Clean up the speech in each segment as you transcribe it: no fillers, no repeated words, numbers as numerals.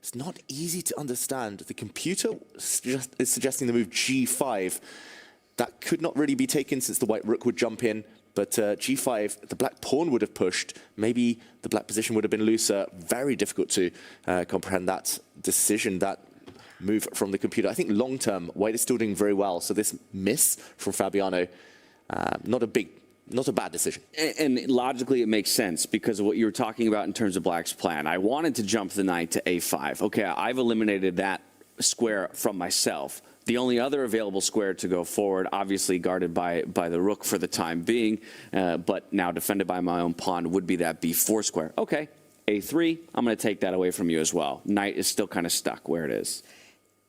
It's not easy to understand. The computer is suggesting the move g5. That could not really be taken since the white rook would jump in. But g5, the black pawn would have pushed. Maybe the black position would have been looser. Very difficult to comprehend that decision, that move from the computer. I think long-term, white is still doing very well. So this miss from Fabiano, not a bad decision. And logically, it makes sense because of what you were talking about in terms of black's plan. I wanted to jump the knight to a5. Okay, I've eliminated that square from myself. The only other available square to go forward, obviously guarded by the rook for the time being, but now defended by my own pawn, would be that b4 square. Okay, a3, I'm going to take that away from you as well. Knight is still kind of stuck where it is.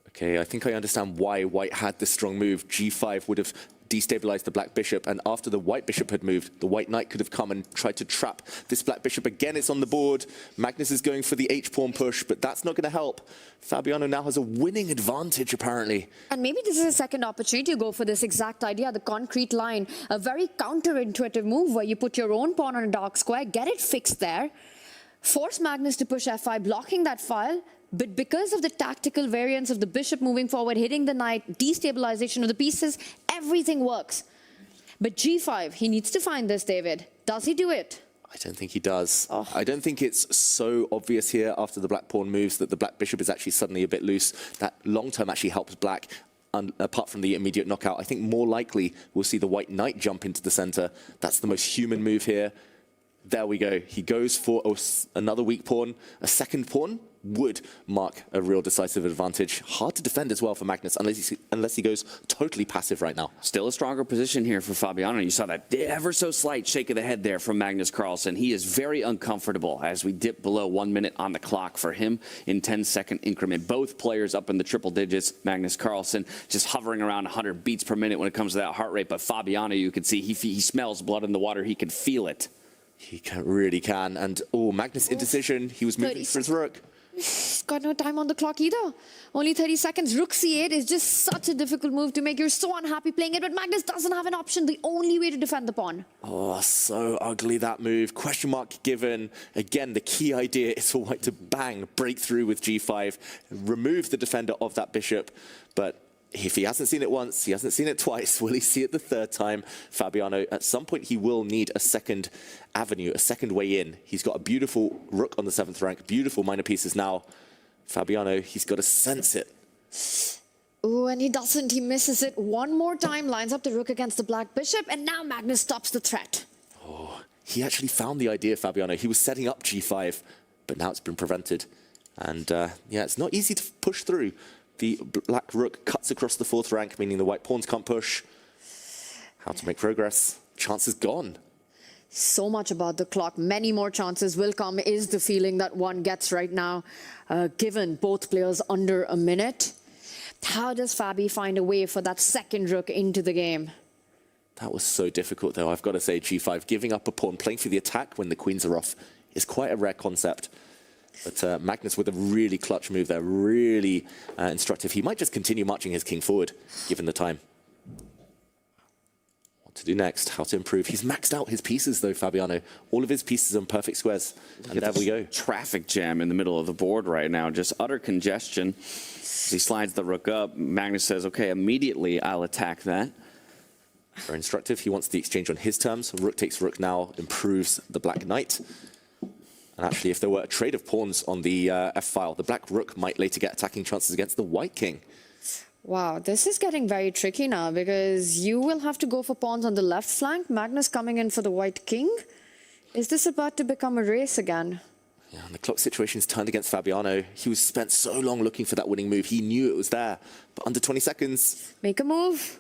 Okay, I think I understand why white had this strong move. g5 would have destabilized the black bishop, and after the white bishop had moved, the white knight could have come and tried to trap this black bishop. Again, it's on the board. Magnus is going for the h-pawn push, but that's not going to help. Fabiano now has a winning advantage, apparently. And maybe this is a second opportunity to go for this exact idea, the concrete line. A very counterintuitive move where you put your own pawn on a dark square, get it fixed there, force Magnus to push f5, blocking that file. But because of the tactical variance of the bishop moving forward, hitting the knight, destabilization of the pieces, everything works. But g5, he needs to find this, David. Does he do it? I don't think he does. I don't think it's so obvious here after the black pawn moves that the black bishop is actually suddenly a bit loose. That long-term actually helps black, apart from the immediate knockout. I think more likely we'll see the white knight jump into the center. That's the most human move here. There we go. He goes for another weak pawn. A second pawn would mark a real decisive advantage. Hard to defend as well for Magnus, unless he goes totally passive right now. Still a stronger position here for Fabiano. You saw that ever so slight shake of the head there from Magnus Carlsen. He is very uncomfortable as we dip below 1 minute on the clock for him in 10-second increment. Both players up in the triple digits. Magnus Carlsen just hovering around 100 beats per minute when it comes to that heart rate. But Fabiano, you can see he smells blood in the water. He can feel it. He really can. And, Magnus indecision. He was moving for his rook. He's got no time on the clock either. Only 30 seconds. Rook c8 is just such a difficult move to make. You're so unhappy playing it, but Magnus doesn't have an option. The only way to defend the pawn. Oh, so ugly that move. Question mark given. Again, the key idea is for white to break through with g5, remove the defender of that bishop. But if he hasn't seen it once, he hasn't seen it twice, will he see it the third time? Fabiano, at some point, he will need a second avenue, a second way in. He's got a beautiful rook on the 7th rank, beautiful minor pieces now. Fabiano, he's got to sense it. Oh, and he doesn't. He misses it one more time, lines up the rook against the black bishop, and now Magnus stops the threat. Oh, he actually found the idea, Fabiano. He was setting up g5, but now it's been prevented. And yeah, it's not easy to push through. The black rook cuts across the 4th rank, meaning the white pawns can't push. How to make progress? Chance is gone. So much about the clock. Many more chances will come, is the feeling that one gets right now, given both players under a minute. How does Fabi find a way for that second rook into the game? That was so difficult, though. I've got to say, g5, giving up a pawn, playing for the attack when the queens are off, is quite a rare concept. But Magnus with a really clutch move there, really instructive. He might just continue marching his king forward, given the time. What to do next, how to improve. He's maxed out his pieces, though, Fabiano. All of his pieces on perfect squares. And there we go. Traffic jam in the middle of the board right now, just utter congestion. He slides the rook up. Magnus says, okay, immediately I'll attack that. Very instructive. He wants the exchange on his terms. Rook takes rook now, improves the black knight. And actually, if there were a trade of pawns on the f-file, the black rook might later get attacking chances against the white king. Wow, this is getting very tricky now because you will have to go for pawns on the left flank. Magnus coming in for the white king. Is this about to become a race again? Yeah, and the clock situation's turned against Fabiano. He was spent so long looking for that winning move. He knew it was there, but under 20 seconds. Make a move.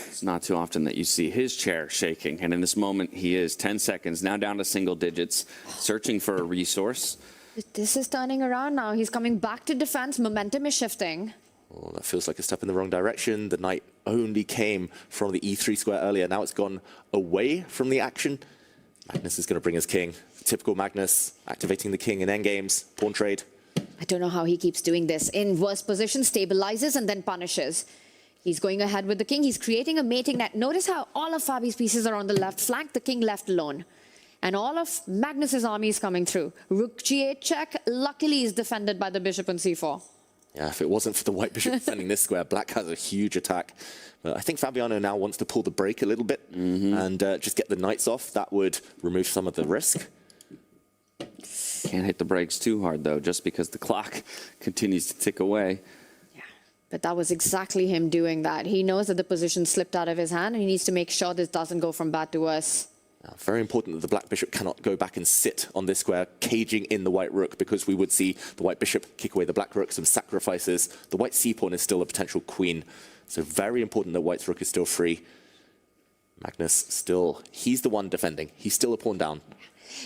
It's not too often that you see his chair shaking, and in this moment he is 10 seconds, now down to single digits, searching for a resource. This is turning around now. He's coming back to defense. Momentum is shifting. Oh, that feels like a step in the wrong direction. The knight only came from the e3 square earlier. Now it's gone away from the action. Magnus is going to bring his king. Typical Magnus, activating the king in endgames, pawn trade. I don't know how he keeps doing this. In worse position, stabilizes and then punishes. He's going ahead with the king. He's creating a mating net. Notice how all of Fabi's pieces are on the left flank, the king left alone. And all of Magnus's army is coming through. Rook g8 check, luckily is defended by the bishop on c4. Yeah, if it wasn't for the white bishop defending this square, black has a huge attack. But I think Fabiano now wants to pull the brake a little bit and just get the knights off. That would remove some of the risk. Can't hit the brakes too hard, though, just because the clock continues to tick away. Yeah, but that was exactly him doing that. He knows that the position slipped out of his hand, and he needs to make sure this doesn't go from bad to worse. Very important that the black bishop cannot go back and sit on this square, caging in the white rook, because we would see the white bishop kick away the black rook, some sacrifices. The white c-pawn is still a potential queen. So very important that white's rook is still free. Magnus still, he's the one defending. He's still a pawn down.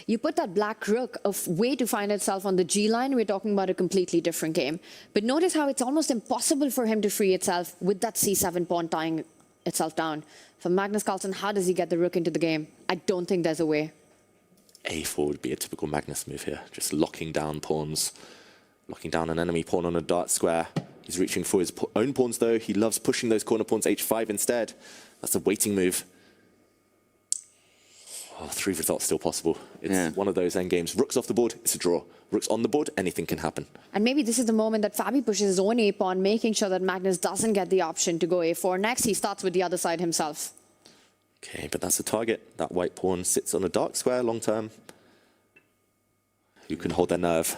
You put that black rook a way to find itself on the G line, we're talking about a completely different game. But notice how it's almost impossible for him to free itself with that c7 pawn tying itself down. For Magnus Carlsen, how does he get the rook into the game? I don't think there's a way. a4 would be a typical Magnus move here, just locking down pawns, locking down an enemy pawn on a dark square. He's reaching for his own pawns, though. He loves pushing those corner pawns h5 instead. That's a waiting move. Oh, 3 results still possible. It's one of those endgames. Rook's off the board, it's a draw. Rook's on the board, anything can happen. And maybe this is the moment that Fabi pushes his own a-pawn, making sure that Magnus doesn't get the option to go a4 next. He starts with the other side himself. Okay, but that's a target. That white pawn sits on a dark square long term. Who can hold their nerve?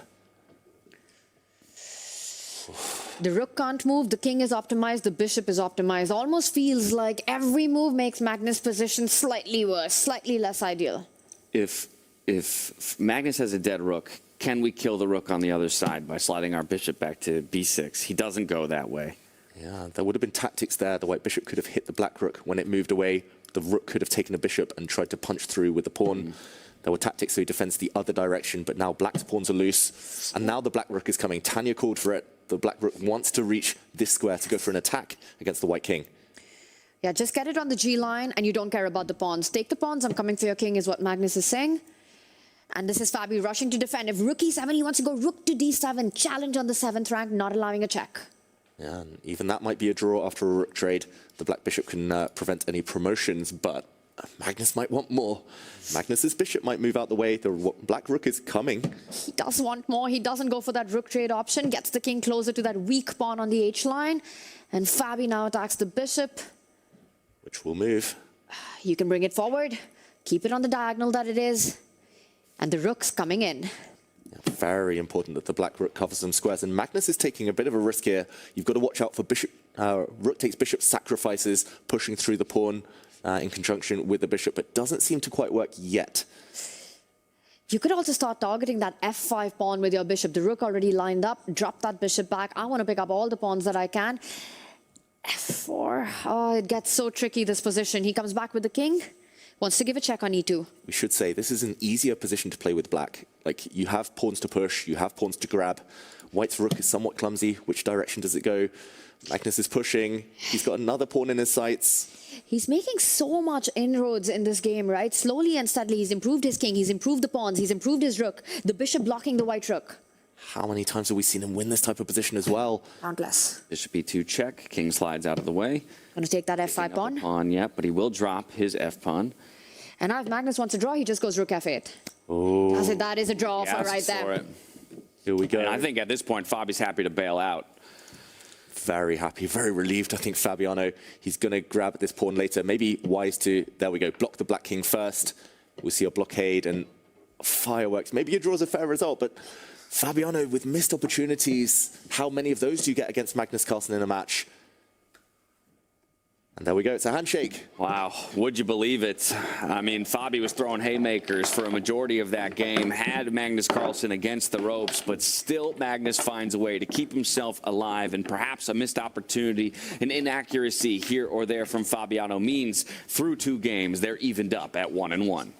The rook can't move, the king is optimized, the bishop is optimized. Almost feels like every move makes Magnus' position slightly worse, slightly less ideal. If Magnus has a dead rook, can we kill the rook on the other side by sliding our bishop back to b6? He doesn't go that way. Yeah, there would have been tactics there. The white bishop could have hit the black rook. When it moved away, the rook could have taken a bishop and tried to punch through with the pawn. There were tactics so he defends the other direction, but now black's pawns are loose. And now the black rook is coming. Tanya called for it. The black rook wants to reach this square to go for an attack against the white king. Yeah, just get it on the G line and you don't care about the pawns. Take the pawns, I'm coming for your king is what Magnus is saying. And this is Fabi rushing to defend. If rook e7, he wants to go rook to d7, challenge on the 7th rank, not allowing a check. Yeah, and even that might be a draw after a rook trade. The black bishop can prevent any promotions, but Magnus might want more. Magnus's bishop might move out the way. The black rook is coming. He does want more. He doesn't go for that rook trade option. Gets the king closer to that weak pawn on the H line. And Fabi now attacks the bishop. Which will move. You can bring it forward. Keep it on the diagonal that it is. And the rook's coming in. Yeah, very important that the black rook covers some squares. And Magnus is taking a bit of a risk here. You've got to watch out for bishop. Rook takes bishop sacrifices, pushing through the pawn. In conjunction with the bishop, but doesn't seem to quite work yet. You could also start targeting that f5 pawn with your bishop. The rook already lined up. Drop that bishop back. I want to pick up all the pawns that I can. f4. Oh, it gets so tricky, this position. He comes back with the king. Wants to give a check on e2. We should say this is an easier position to play with black. Like, you have pawns to push, you have pawns to grab. White's rook is somewhat clumsy. Which direction does it go? Magnus is pushing. He's got another pawn in his sights. He's making so much inroads in this game, right? Slowly and steadily, he's improved his king, he's improved the pawns, he's improved his rook. The bishop blocking the white rook. How many times have we seen him win this type of position as well? Countless. Bishop e2 check. King slides out of the way. Going to take that f5 pawn. Pawn, yeah, but he will drop his f pawn. And now if Magnus wants to draw, he just goes rook f8. Oh. That is a draw for right there. Here we go. And I think at this point, Fabi's happy to bail out. Very happy, very relieved. I think Fabiano, he's going to grab this pawn later. Maybe wise to, there we go, block the black king first. We'll see a blockade and fireworks. Maybe a draw is a fair result, but Fabiano with missed opportunities. How many of those do you get against Magnus Carlsen in a match? And there we go, it's a handshake. Wow, would you believe it? I mean, Fabi was throwing haymakers for a majority of that game, had Magnus Carlsen against the ropes, but still Magnus finds a way to keep himself alive, and perhaps a missed opportunity, an inaccuracy here or there from Fabiano means through 2 games, they're evened up at 1-1.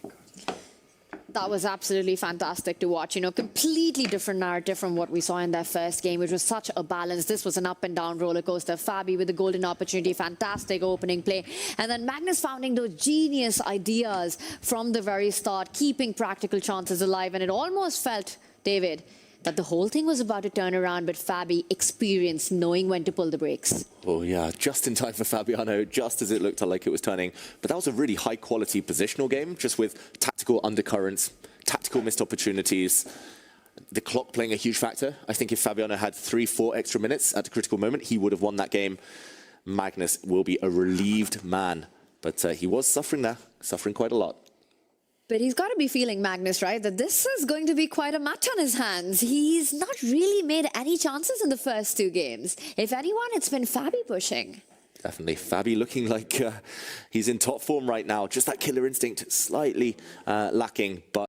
That was absolutely fantastic to watch. You know, completely different narrative from what we saw in their first game, which was such a balance. This was an up and down roller coaster. Fabi with the golden opportunity, fantastic opening play. And then Magnus finding those genius ideas from the very start, keeping practical chances alive. And it almost felt, David, that the whole thing was about to turn around, but Fabi experienced knowing when to pull the brakes. Oh, yeah, just in time for Fabiano, just as it looked like it was turning. But that was a really high-quality positional game, just with tactical undercurrents, tactical missed opportunities. The clock playing a huge factor. I think if Fabiano had 3-4 extra minutes at a critical moment, he would have won that game. Magnus will be a relieved man. But he was suffering there, suffering quite a lot. But he's got to be feeling, Magnus, right, that this is going to be quite a match on his hands. He's not really made any chances in the first 2 games. If anyone, it's been Fabi pushing. Definitely. Fabi looking like he's in top form right now. Just that killer instinct slightly lacking, but